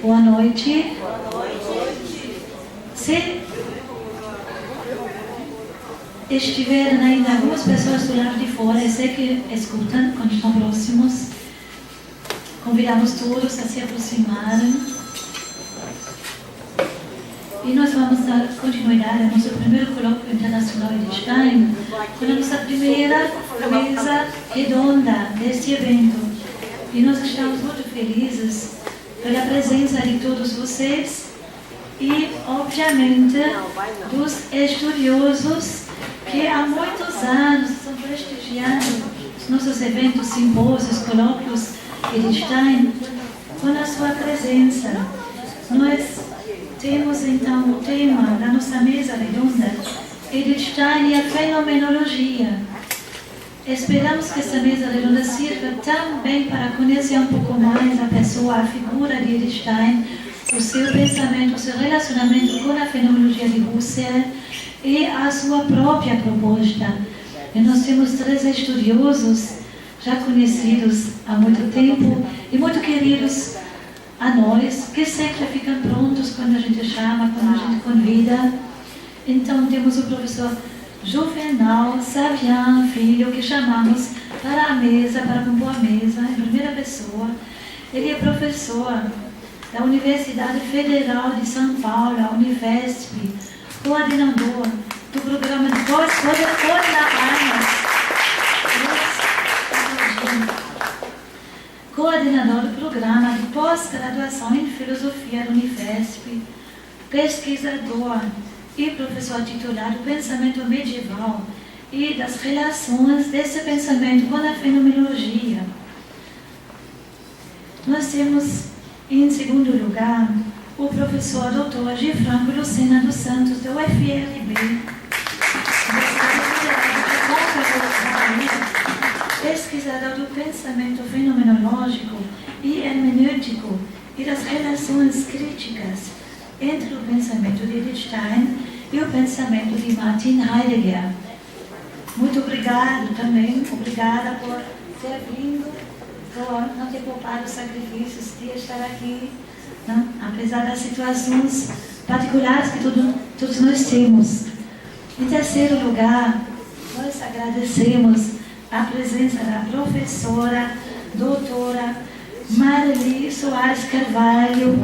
Boa noite. Se estiverem ainda algumas pessoas do lado de fora, eu sei que escutam quando estão próximos, convidamos todos a se aproximarem. E nós vamos dar continuidade ao nosso primeiro colóquio internacional de Stein, com a nossa primeira mesa redonda deste evento. E nós estamos muito felizes pela presença de todos vocês e, obviamente, dos estudiosos que há muitos anos estão prestigiando os nossos eventos, simpósios, colóquios de Stein, com a sua presença. Nós temos então o tema da nossa mesa redonda, Edith Stein e a fenomenologia. Esperamos que essa mesa redonda sirva também para conhecer um pouco mais a pessoa, a figura de Edith Stein, o seu pensamento, o seu relacionamento com a fenomenologia de Husserl e a sua própria proposta. E nós temos 3 estudiosos já conhecidos há muito tempo e muito queridos a nós, que sempre ficam prontos quando a gente chama, quando a gente convida. Então temos o professor Juvenal Savian Filho, que chamamos para a mesa, para compor a mesa, em primeira pessoa. Ele é professor da Universidade Federal de São Paulo, a Univesp, coordenador do programa de coordenador do programa de pós-graduação em filosofia da Univesp, pesquisador e professor titular do pensamento medieval e das relações desse pensamento com a fenomenologia. Nós temos, em segundo lugar, o professor Dr. Gifranco Lucena dos Santos, da UFRB, pesquisador do pensamento fenomenológico e hermenêutico e das relações críticas entre o pensamento de Edith Stein e o pensamento de Martin Heidegger. Muito obrigado também, obrigada por ter vindo, por não ter poupado os sacrifícios de estar aqui, não? Apesar das situações particulares que todos nós temos. Em terceiro lugar, nós agradecemos a presença da professora, doutora Marli Soares Carvalho.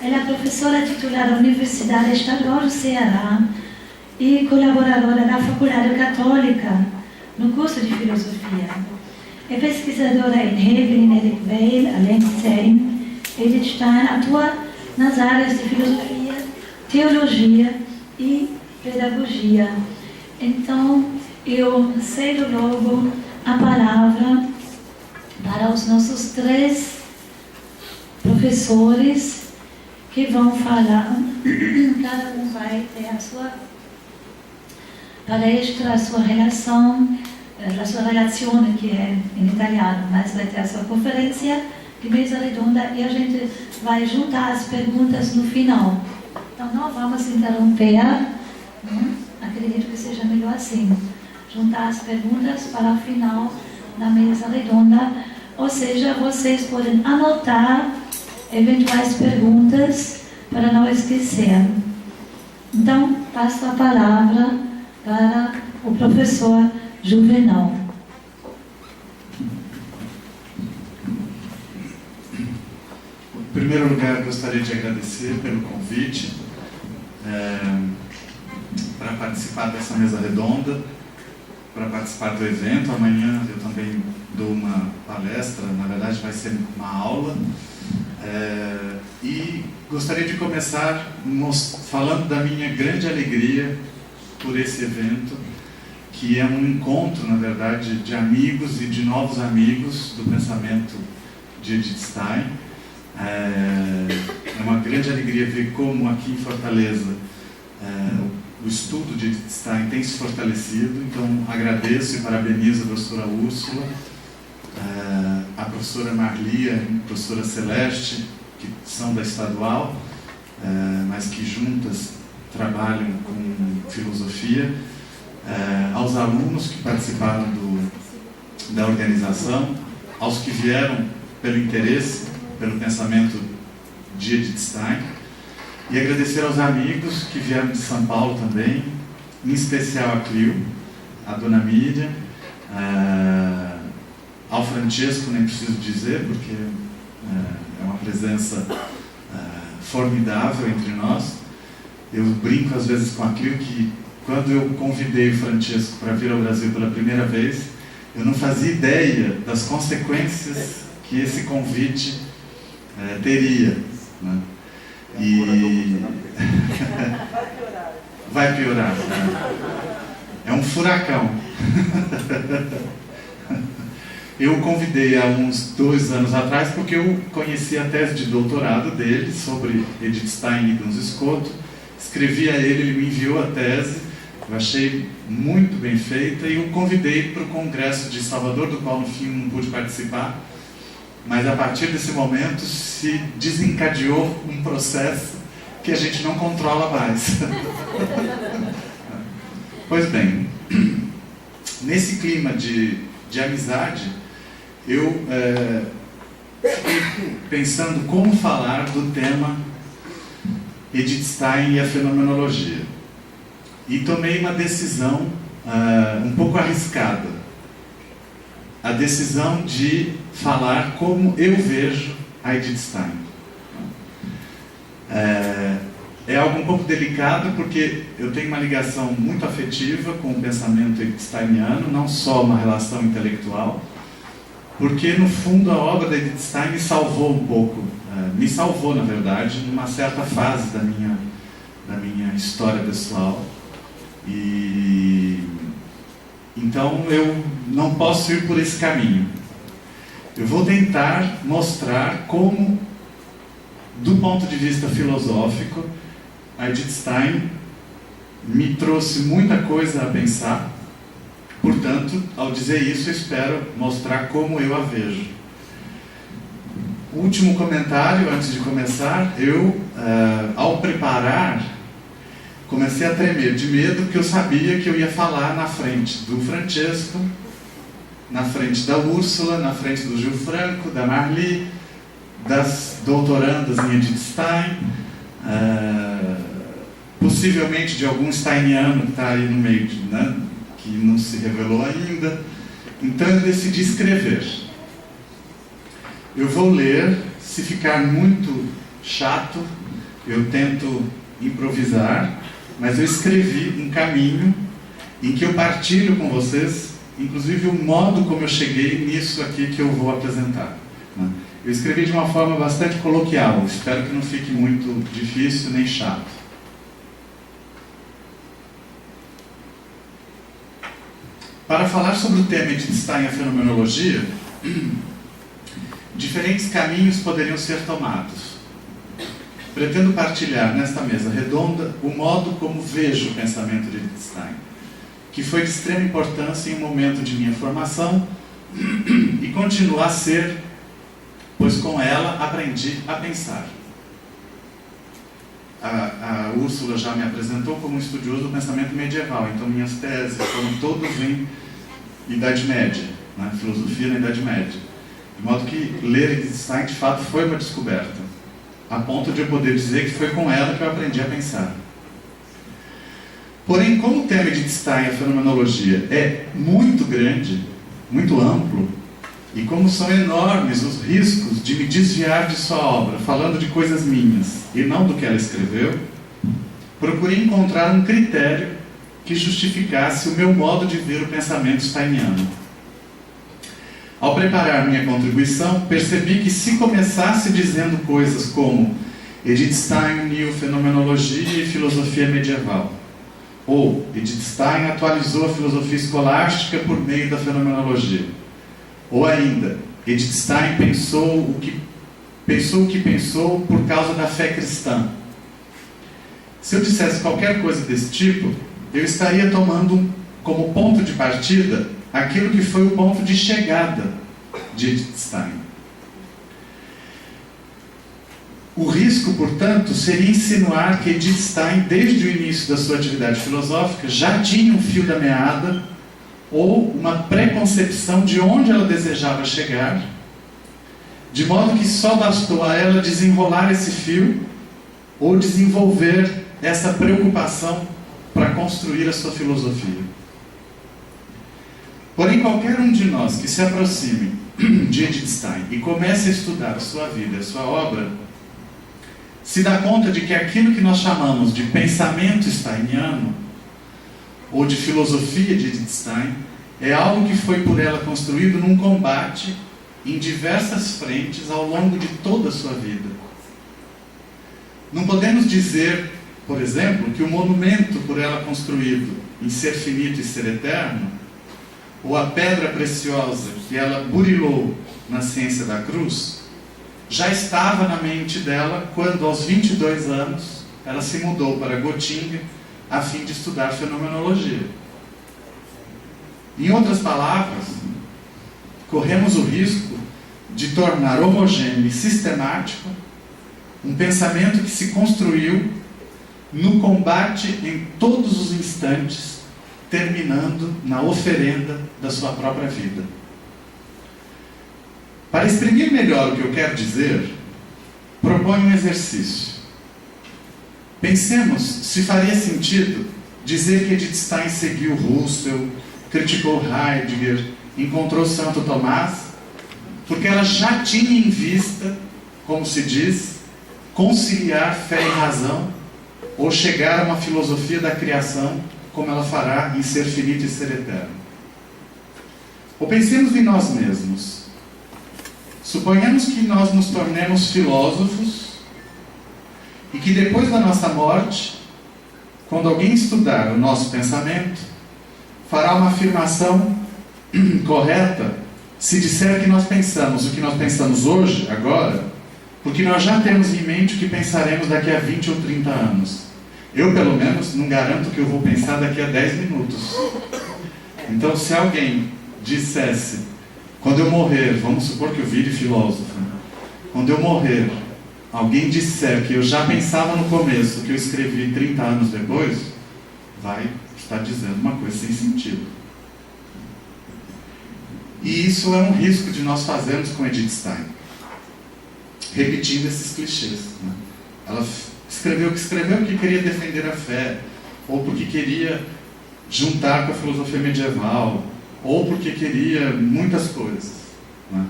Ela é professora titular da Universidade Estadual do Ceará e colaboradora da Faculdade Católica no curso de Filosofia. É pesquisadora em Hegel, em Eric Weil, Allen Edith Stein, atua nas áreas de filosofia, teologia e pedagogia. Então, eu cedo logo a palavra para os nossos 3 professores que vão falar. Cada um vai ter a sua palestra, a sua relação, la sua relazione, que é em italiano, mas vai ter a sua conferência de mesa redonda e a gente vai juntar as perguntas no final. Então, não vamos interromper, acredito que seja melhor assim, juntar as perguntas para o final da mesa redonda, ou seja, vocês podem anotar eventuais perguntas para não esquecer. Então, passo a palavra para o professor Juvenal. Em primeiro lugar, gostaria de agradecer pelo convite para participar dessa mesa redonda, para participar do evento. Amanhã eu também dou uma palestra, na verdade vai ser uma aula. E gostaria de começar falando da minha grande alegria por esse evento, que é um encontro, na verdade, de amigos e de novos amigos do pensamento de Edith Stein. É uma grande alegria ver como aqui em Fortaleza o estudo de Edith Stein tem se fortalecido. Então, agradeço e parabenizo a professora Úrsula, a professora Marli, a professora Celeste, que são da Estadual, mas que juntas trabalham com filosofia, aos alunos que participaram da organização, aos que vieram pelo interesse, pelo pensamento de Edith Stein, e agradecer aos amigos que vieram de São Paulo também, em especial a Clio, a Dona Miriam, ao Francesco, nem preciso dizer, porque é uma presença formidável entre nós. Eu brinco às vezes com a Clio que quando eu convidei o Francesco para vir ao Brasil pela primeira vez, eu não fazia ideia das consequências que esse convite teria, né? E vai piorar, né? É um furacão. Eu o convidei há uns 2 anos atrás porque eu conheci a tese de doutorado dele sobre Edith Stein e Duns Scoto. Escrevi a ele me enviou a tese, eu achei muito bem feita e o convidei para o congresso de Salvador, do qual no fim não pude participar, mas a partir desse momento se desencadeou um processo que a gente não controla mais. Pois bem, nesse clima de amizade, eu fiquei pensando como falar do tema Edith Stein e a fenomenologia. E tomei uma decisão um pouco arriscada. A decisão de falar como eu vejo a Edith Stein. É algo um pouco delicado porque eu tenho uma ligação muito afetiva com o pensamento steiniano, não só uma relação intelectual, porque no fundo a obra da Edith Stein me salvou um pouco, me salvou na verdade, numa certa fase da minha história pessoal. E então eu não posso ir por esse caminho. Eu vou tentar mostrar como, do ponto de vista filosófico, a Edith Stein me trouxe muita coisa a pensar. Portanto, ao dizer isso, eu espero mostrar como eu a vejo. Último comentário, antes de começar, eu, ao preparar, comecei a tremer de medo, porque eu sabia que eu ia falar na frente do Francesco, na frente da Úrsula, na frente do Gil Franco, da Marli, das doutorandas em Edith Stein, possivelmente de algum steiniano que está aí no meio, né, que não se revelou ainda. Então eu decidi escrever. Eu vou ler, se ficar muito chato, eu tento improvisar, mas eu escrevi um caminho em que eu partilho com vocês, inclusive o modo como eu cheguei nisso aqui que eu vou apresentar, né? Eu escrevi de uma forma bastante coloquial, espero que não fique muito difícil nem chato. Para falar sobre o tema Edith Stein e a fenomenologia, diferentes caminhos poderiam ser tomados. Pretendo partilhar nesta mesa redonda o modo como vejo o pensamento de Edith Stein, que foi de extrema importância em um momento de minha formação e continua a ser, pois com ela aprendi a pensar. A Úrsula já me apresentou como um estudioso do pensamento medieval, então minhas teses foram todas em Idade Média, né? Filosofia na Idade Média. De modo que ler Edith Stein de fato foi uma descoberta, a ponto de eu poder dizer que foi com ela que eu aprendi a pensar. Porém, como o tema Edith Stein, a fenomenologia, é muito grande, muito amplo, e como são enormes os riscos de me desviar de sua obra, falando de coisas minhas e não do que ela escreveu, procurei encontrar um critério que justificasse o meu modo de ver o pensamento steiniano. Ao preparar minha contribuição, percebi que se começasse dizendo coisas como Edith Stein uniu fenomenologia e filosofia medieval, ou Edith Stein atualizou a filosofia escolástica por meio da fenomenologia, ou ainda, Edith Stein pensou o que pensou por causa da fé cristã. Se eu dissesse qualquer coisa desse tipo, eu estaria tomando como ponto de partida aquilo que foi o ponto de chegada de Edith Stein. O risco, portanto, seria insinuar que Edith Stein, desde o início da sua atividade filosófica, já tinha um fio da meada ou uma preconcepção de onde ela desejava chegar, de modo que só bastou a ela desenrolar esse fio ou desenvolver essa preocupação para construir a sua filosofia. Porém, qualquer um de nós que se aproxime de Edith Stein e comece a estudar a sua vida, a sua obra, se dá conta de que aquilo que nós chamamos de pensamento steiniano ou de filosofia de Edith Stein é algo que foi por ela construído num combate em diversas frentes ao longo de toda a sua vida. Não podemos dizer, por exemplo, que o monumento por ela construído em ser finito e ser eterno, ou a pedra preciosa que ela burilou na ciência da cruz, já estava na mente dela quando, aos 22 anos, ela se mudou para Gotinga a fim de estudar fenomenologia. Em outras palavras, corremos o risco de tornar homogêneo e sistemático um pensamento que se construiu no combate em todos os instantes, terminando na oferenda da sua própria vida. Para exprimir melhor o que eu quero dizer, proponho um exercício. Pensemos se faria sentido dizer que Edith Stein seguiu Russell, criticou Heidegger, encontrou Santo Tomás, porque ela já tinha em vista, como se diz, conciliar fé e razão, ou chegar a uma filosofia da criação, como ela fará em Ser Finito e Ser Eterno. Ou pensemos em nós mesmos. Suponhamos que nós nos tornemos filósofos e que depois da nossa morte, quando alguém estudar o nosso pensamento, fará uma afirmação correta se disser que nós pensamos o que nós pensamos hoje, agora, porque nós já temos em mente o que pensaremos daqui a 20 ou 30 anos. Eu, pelo menos, não garanto que eu vou pensar daqui a 10 minutos. Então, se alguém dissesse, quando eu morrer, vamos supor que eu vire filósofo, quando eu morrer, alguém disser que eu já pensava no começo, que eu escrevi 30 anos depois, vai estar dizendo uma coisa sem sentido. E isso é um risco de nós fazermos com Edith Stein, repetindo esses clichês, né? Ela escreveu o que escreveu porque queria defender a fé, ou porque queria juntar com a filosofia medieval, ou porque queria muitas coisas, né?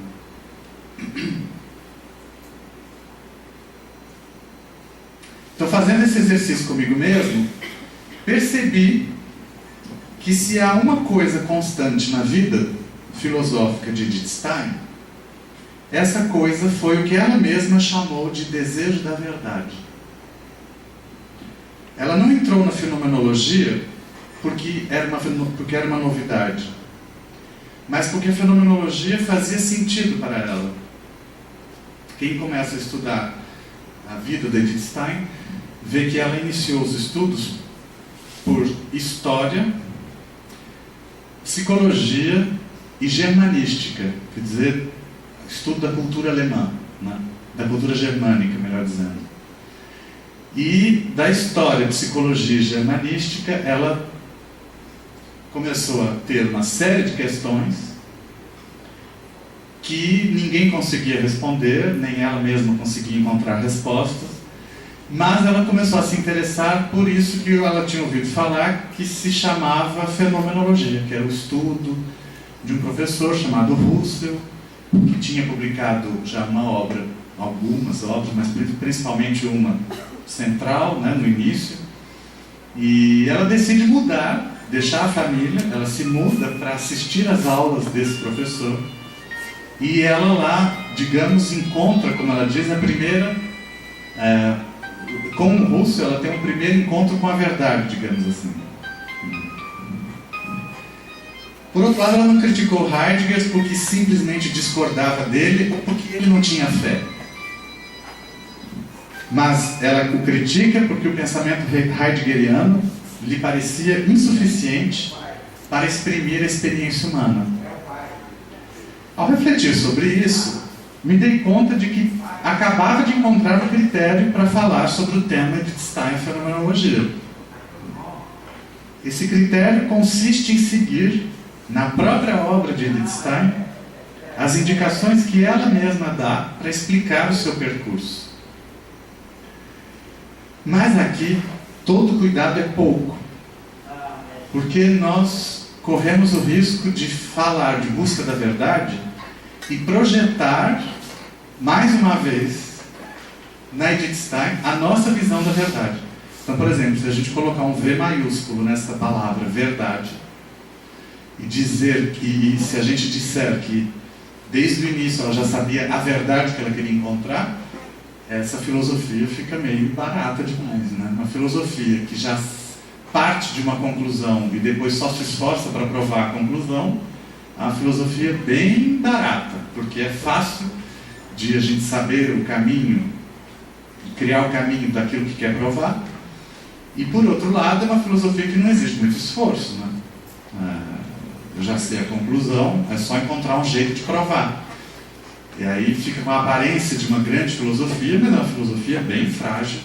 Então, fazendo esse exercício comigo mesmo, percebi que se há uma coisa constante na vida filosófica de Edith Stein, essa coisa foi o que ela mesma chamou de desejo da verdade. Ela não entrou na fenomenologia porque era uma novidade, mas porque a fenomenologia fazia sentido para ela. Quem começa a estudar a vida de Edith Stein vê que ela iniciou os estudos por história, psicologia e germanística, quer dizer, estudo da cultura alemã, né? Da cultura germânica, melhor dizendo. E da história, psicologia e germanística, ela começou a ter uma série de questões que ninguém conseguia responder, nem ela mesma conseguia encontrar respostas, mas ela começou a se interessar por isso que ela tinha ouvido falar, que se chamava fenomenologia, que era o estudo de um professor chamado Russell, que tinha publicado já algumas obras, mas principalmente uma central, né, no início, e ela decide mudar, deixar a família, ela se muda para assistir às aulas desse professor, e ela lá, digamos, encontra, como ela diz, a primeira, com o Russell, ela tem um primeiro encontro com a verdade, digamos assim. Por outro lado, ela não criticou Heidegger porque simplesmente discordava dele ou porque ele não tinha fé. Mas ela o critica porque o pensamento heideggeriano lhe parecia insuficiente para exprimir a experiência humana. Ao refletir sobre isso, me dei conta de que acabava de encontrar um critério para falar sobre o tema de Stein e fenomenologia. Esse critério consiste em seguir na própria obra de Edith Stein, as indicações que ela mesma dá para explicar o seu percurso. Mas aqui, todo cuidado é pouco, porque nós corremos o risco de falar de busca da verdade e projetar, mais uma vez, na Edith Stein, a nossa visão da verdade. Então, por exemplo, se a gente colocar um V maiúsculo nessa palavra, verdade, e dizer que, se a gente disser que desde o início ela já sabia a verdade que ela queria encontrar, essa filosofia fica meio barata demais, né? Uma filosofia que já parte de uma conclusão e depois só se esforça para provar a conclusão, é uma filosofia bem barata, porque é fácil de a gente saber o caminho, criar o caminho daquilo que quer provar, e por outro lado é uma filosofia que não exige muito esforço, né? Eu já sei a conclusão, é só encontrar um jeito de provar. E aí fica com a aparência de uma grande filosofia, mas é uma filosofia bem frágil,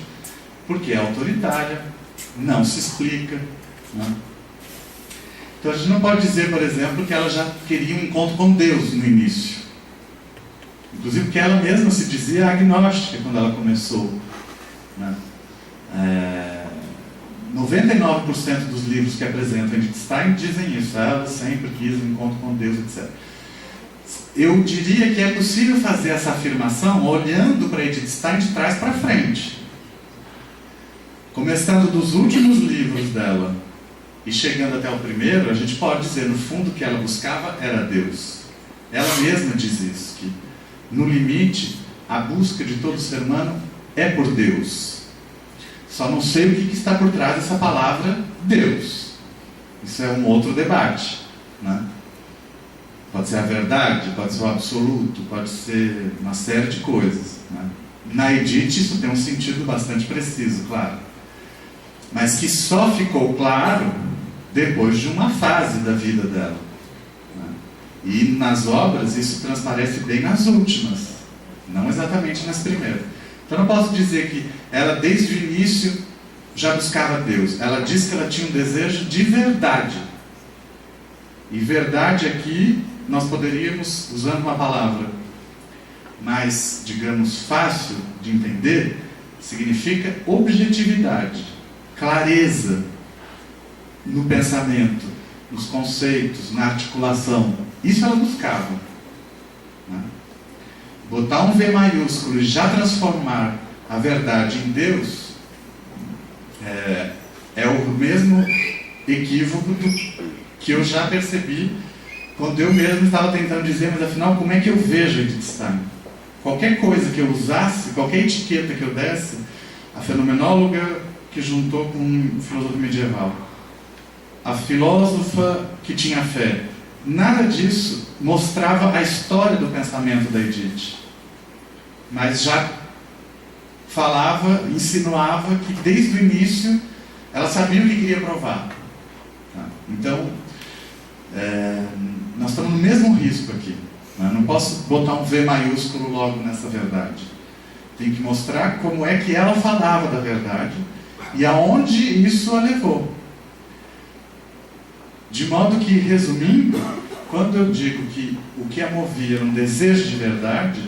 porque é autoritária, não se explica, né? Então a gente não pode dizer, por exemplo, que ela já queria um encontro com Deus no início. Inclusive porque ela mesma se dizia agnóstica quando ela começou, né? 99% dos livros que apresentam Edith Stein dizem isso. Ela sempre quis um encontro com Deus, etc. Eu diria que é possível fazer essa afirmação olhando para Edith Stein de trás para frente. Começando dos últimos livros dela e chegando até o primeiro, a gente pode dizer, no fundo, que ela buscava era Deus. Ela mesma diz isso, que no limite, a busca de todo ser humano é por Deus. Só não sei o que está por trás dessa palavra Deus. Isso é um outro debate, né? Pode ser a verdade, pode ser o absoluto, pode ser uma série de coisas, né? Na Edith isso tem um sentido bastante preciso, claro. Mas que só ficou claro depois de uma fase da vida dela, né? E nas obras isso transparece bem nas últimas, não exatamente nas primeiras. Então eu não posso dizer que ela desde o início já buscava Deus. Ela disse que ela tinha um desejo de verdade. E verdade aqui nós poderíamos, usando uma palavra mais, digamos, fácil de entender, significa objetividade, clareza no pensamento, nos conceitos, na articulação. Isso ela buscava, né? Botar um V maiúsculo e já transformar a verdade em Deus é o mesmo equívoco que eu já percebi quando eu mesmo estava tentando dizer, mas afinal, como é que eu vejo Edith Stein? Qualquer coisa que eu usasse, qualquer etiqueta que eu desse, a fenomenóloga que juntou com filosofia medieval, a filósofa que tinha fé, nada disso mostrava a história do pensamento da Edith, mas já falava, insinuava que desde o início ela sabia o que queria provar. Então, nós estamos no mesmo risco aqui, né? Não posso botar um V maiúsculo logo nessa verdade. Tem que mostrar como é que ela falava da verdade e aonde isso a levou. De modo que, resumindo, quando eu digo que o que a movia era um desejo de verdade,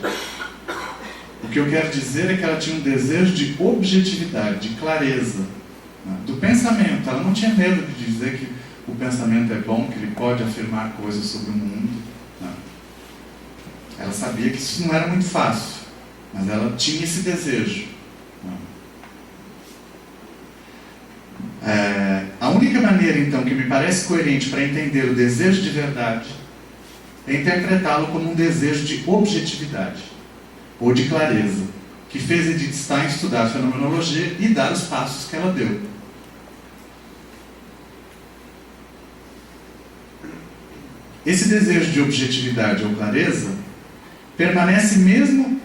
o que eu quero dizer é que ela tinha um desejo de objetividade, de clareza, né? Do pensamento. Ela não tinha medo de dizer que o pensamento é bom, que ele pode afirmar coisas sobre o mundo, né? Ela sabia que isso não era muito fácil, mas ela tinha esse desejo, né? A única maneira, então, que me parece coerente para entender o desejo de verdade é interpretá-lo como um desejo de objetividade ou de clareza, que fez Edith Stein estudar a fenomenologia e dar os passos que ela deu. Esse desejo de objetividade ou clareza permanece mesmo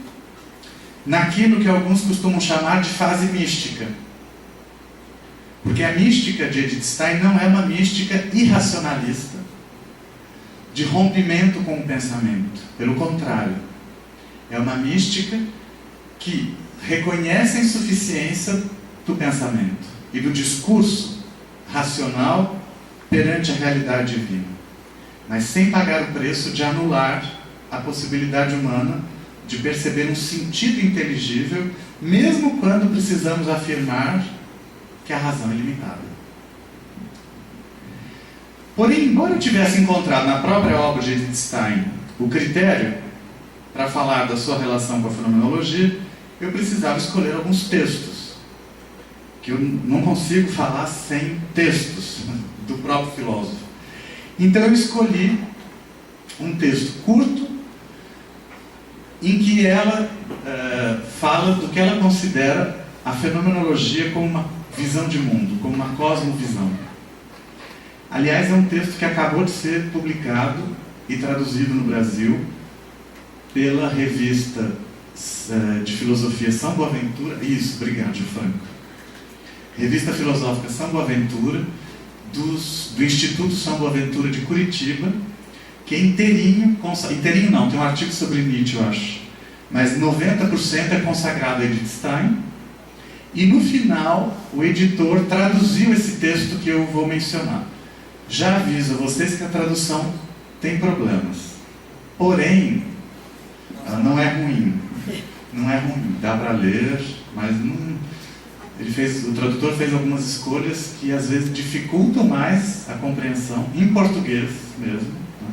naquilo que alguns costumam chamar de fase mística. Porque a mística de Edith Stein não é uma mística irracionalista, de rompimento com o pensamento. Pelo contrário, é uma mística que reconhece a insuficiência do pensamento e do discurso racional perante a realidade divina. mas sem pagar o preço de anular a possibilidade humana de perceber um sentido inteligível, mesmo quando precisamos afirmar que a razão é limitada. Porém, embora eu tivesse encontrado na própria obra de Edith Stein o critério para falar da sua relação com a fenomenologia, eu precisava escolher alguns textos, que eu não consigo falar sem textos do próprio filósofo. Então eu escolhi um texto curto, em que ela fala do que ela considera a fenomenologia como uma visão de mundo, como uma cosmovisão. Aliás, é um texto que acabou de ser publicado e traduzido no Brasil pela revista de filosofia São Boaventura. Isso, obrigado, Franco. Revista Filosófica São Boaventura, do Instituto São Boaventura de Curitiba, que é inteirinho não, tem um artigo sobre Nietzsche, eu acho, mas 90% é consagrado a Edith Stein, e no final o editor traduziu esse texto que eu vou mencionar. Já aviso a vocês que a tradução tem problemas, porém ela não é ruim, dá para ler, mas não... O tradutor fez algumas escolhas que às vezes dificultam mais a compreensão, em português mesmo, né?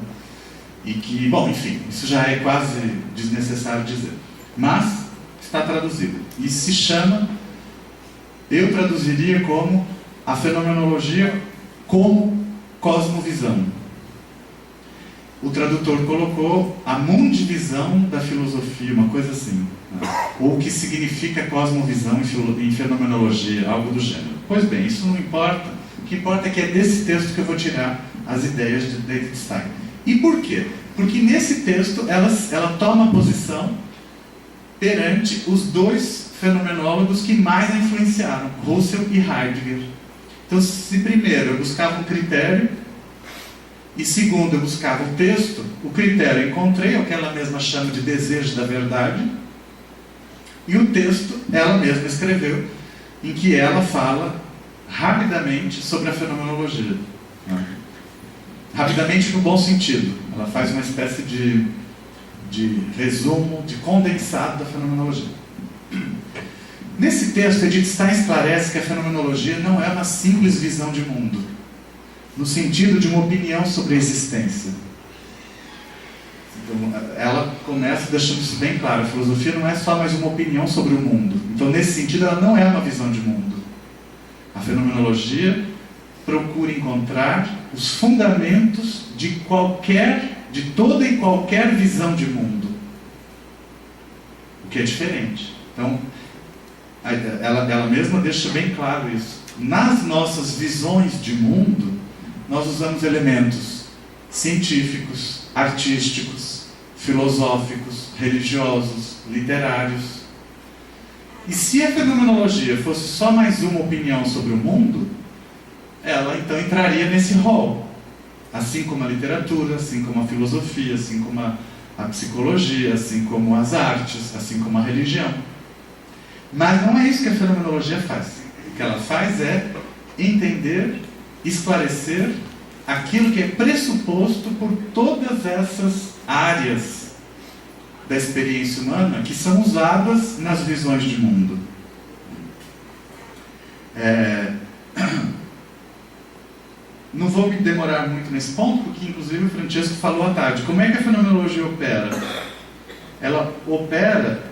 E que, bom, enfim, isso já é quase desnecessário dizer. Mas está traduzido. E se chama, eu traduziria como a fenomenologia como cosmovisão. O tradutor colocou a mundivisão da filosofia, uma coisa assim, né? Ou o que significa cosmovisão em fenomenologia, algo do gênero. Pois bem, isso não importa. O que importa é que é desse texto que eu vou tirar as ideias de Edith Stein. E por quê? Porque nesse texto ela toma posição perante os dois fenomenólogos que mais a influenciaram, Russell e Heidegger. Então, se primeiro eu buscava um critério, e segundo, eu buscava o texto, o critério eu encontrei, é o que ela mesma chama de desejo da verdade, e o texto ela mesma escreveu, em que ela fala rapidamente sobre a fenomenologia. Rapidamente no bom sentido. Ela faz uma espécie de resumo, de condensado da fenomenologia. Nesse texto, Edith Stein esclarece que a fenomenologia não é uma simples visão de mundo, no sentido de uma opinião sobre a existência. Então, ela começa deixando isso bem claro. A filosofia não é só mais uma opinião sobre o mundo. Então, nesse sentido, ela não é uma visão de mundo. A fenomenologia procura encontrar os fundamentos de toda e qualquer visão de mundo. O que é diferente. Então, ela mesma deixa bem claro isso. Nas nossas visões de mundo, nós usamos elementos científicos, artísticos, filosóficos, religiosos, literários. E se a fenomenologia fosse só mais uma opinião sobre o mundo, ela então entraria nesse rol. Assim como a literatura, assim como a filosofia, assim como a psicologia, assim como as artes, assim como a religião. Mas não é isso que a fenomenologia faz. O que ela faz é entender, esclarecer aquilo que é pressuposto por todas essas áreas da experiência humana que são usadas nas visões de mundo. Não vou me demorar muito nesse ponto, porque inclusive o Francesco falou à tarde. Como é que a fenomenologia opera? Ela opera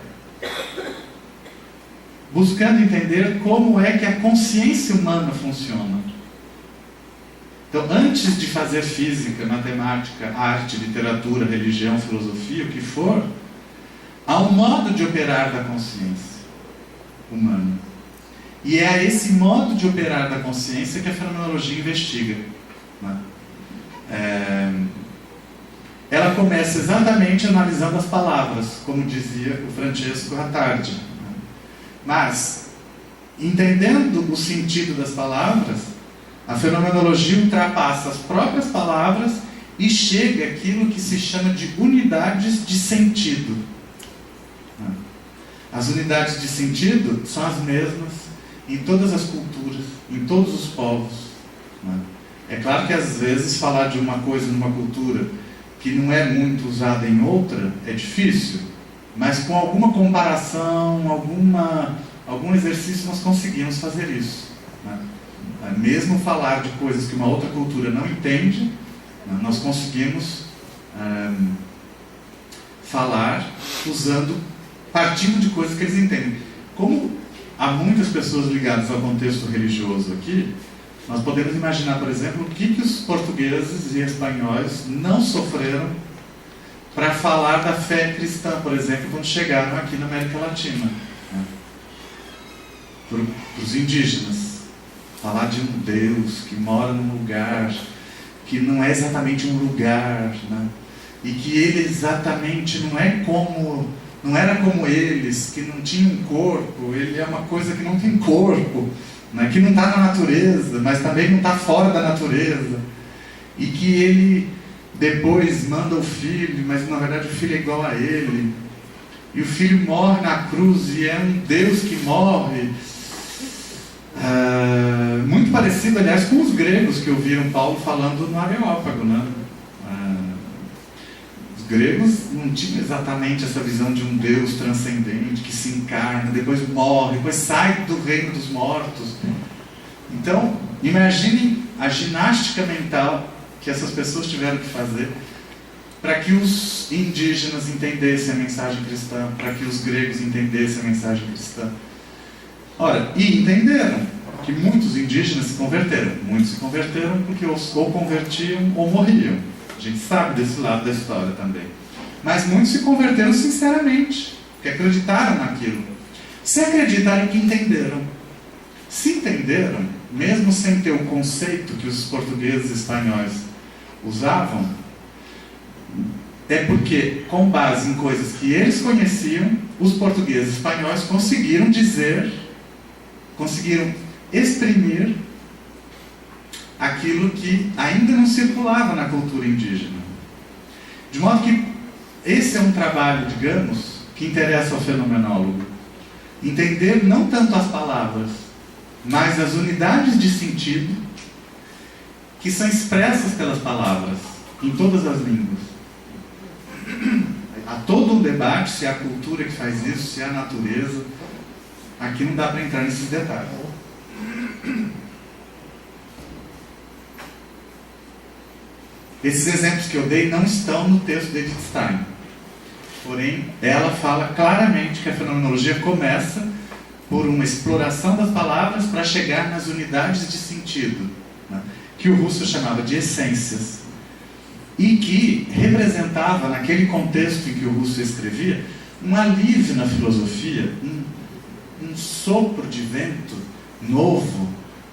buscando entender como é que a consciência humana funciona. Então, antes de fazer física, matemática, arte, literatura, religião, filosofia, o que for, há um modo de operar da consciência humana. E é esse modo de operar da consciência que a fenomenologia investiga. Né? Ela começa exatamente analisando as palavras, como dizia o Francesco à tarde. Mas, entendendo o sentido das palavras, a fenomenologia ultrapassa as próprias palavras e chega àquilo que se chama de unidades de sentido. As unidades de sentido são as mesmas em todas as culturas, em todos os povos. É claro que às vezes falar de uma coisa numa cultura que não é muito usada em outra é difícil, mas com alguma comparação, algum exercício nós conseguimos fazer isso, né? Mesmo falar de coisas que uma outra cultura não entende, né, nós conseguimos falar partindo de coisas que eles entendem. Como há muitas pessoas ligadas ao contexto religioso aqui, nós podemos imaginar, por exemplo, o que os portugueses e espanhóis não sofreram para falar da fé cristã, por exemplo, quando chegaram aqui na América Latina, né? Para os indígenas. Falar de um Deus que mora num lugar que não é exatamente um lugar, né? E que ele exatamente não era como eles, que não tinha um corpo, ele é uma coisa que não tem corpo, né? Que não está na natureza, mas também não está fora da natureza, e que ele depois manda o filho, mas na verdade o filho é igual a ele, e o filho morre na cruz e é um Deus que morre. Muito parecido, aliás, com os gregos que ouviram Paulo falando no Areópago, né? Os gregos não tinham exatamente essa visão de um Deus transcendente que se encarna, depois morre, depois sai do reino dos mortos. Então, imaginem a ginástica mental que essas pessoas tiveram que fazer para que os indígenas entendessem a mensagem cristã, para que os gregos entendessem a mensagem cristã. Ora, e entenderam que muitos indígenas se converteram. Muitos se converteram porque ou convertiam ou morriam. A gente sabe desse lado da história também. Mas muitos se converteram sinceramente, porque acreditaram naquilo. Se acreditaram que entenderam. Se entenderam, mesmo sem ter o conceito que os portugueses e espanhóis usavam, é porque, com base em coisas que eles conheciam, os portugueses e espanhóis conseguiram exprimir aquilo que ainda não circulava na cultura indígena. De modo que esse é um trabalho, digamos, que interessa ao fenomenólogo. Entender não tanto as palavras, mas as unidades de sentido que são expressas pelas palavras, em todas as línguas. Há todo um debate se é a cultura que faz isso, se é a natureza. Aqui não dá para entrar nesses detalhes. Esses exemplos que eu dei não estão no texto de Edith Stein. Porém, ela fala claramente que a fenomenologia começa por uma exploração das palavras para chegar nas unidades de sentido, né, que o Russell chamava de essências, e que representava, naquele contexto em que o Russell escrevia, um alívio na filosofia, um sopro de vento novo,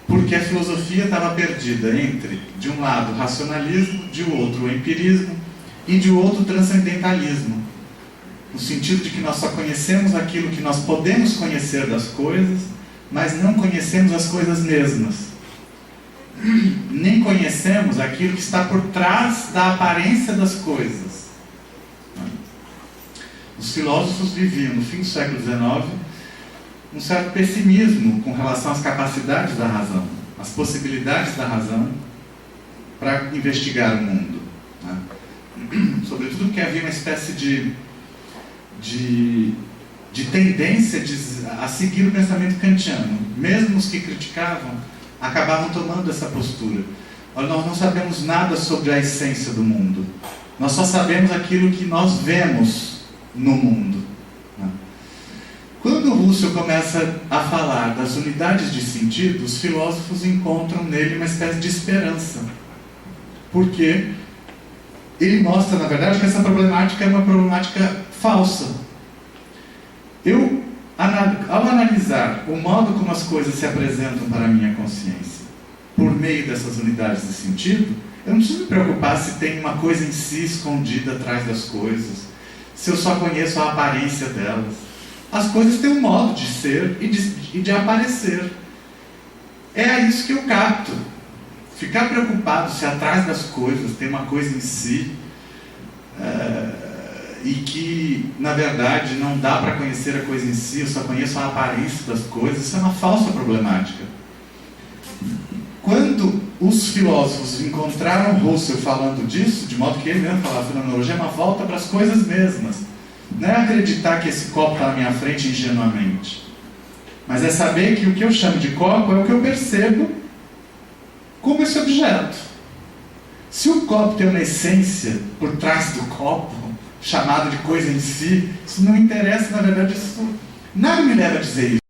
porque a filosofia estava perdida entre, de um lado, o racionalismo, de outro, o empirismo, e de outro, o transcendentalismo, no sentido de que nós só conhecemos aquilo que nós podemos conhecer das coisas, mas não conhecemos as coisas mesmas. Nem conhecemos aquilo que está por trás da aparência das coisas. Os filósofos viviam, no fim do século XIX, um certo pessimismo com relação às capacidades da razão, às possibilidades da razão para investigar o mundo, né? Sobretudo porque havia uma espécie de tendência a seguir o pensamento kantiano. Mesmo os que criticavam acabavam tomando essa postura. Nós não sabemos nada sobre a essência do mundo. Nós só sabemos aquilo que nós vemos no mundo. Quando o Russell começa a falar das unidades de sentido, os filósofos encontram nele uma espécie de esperança. Porque ele mostra, na verdade, que essa problemática é uma problemática falsa. Ao analisar o modo como as coisas se apresentam para a minha consciência, por meio dessas unidades de sentido, eu não preciso me preocupar se tem uma coisa em si escondida atrás das coisas, se eu só conheço a aparência delas. As coisas têm um modo de ser e de aparecer. É isso que eu capto. Ficar preocupado se atrás das coisas tem uma coisa em si, e que, na verdade, não dá para conhecer a coisa em si, eu só conheço a aparência das coisas, isso é uma falsa problemática. Quando os filósofos encontraram Russell falando disso, de modo que ele mesmo falava, a fenomenologia é uma volta para as coisas mesmas. Não é acreditar que esse copo está na minha frente ingenuamente, mas é saber que o que eu chamo de copo é o que eu percebo como esse objeto. Se o copo tem uma essência por trás do copo, chamado de coisa em si, isso não interessa, na verdade, isso nada me leva a dizer isso.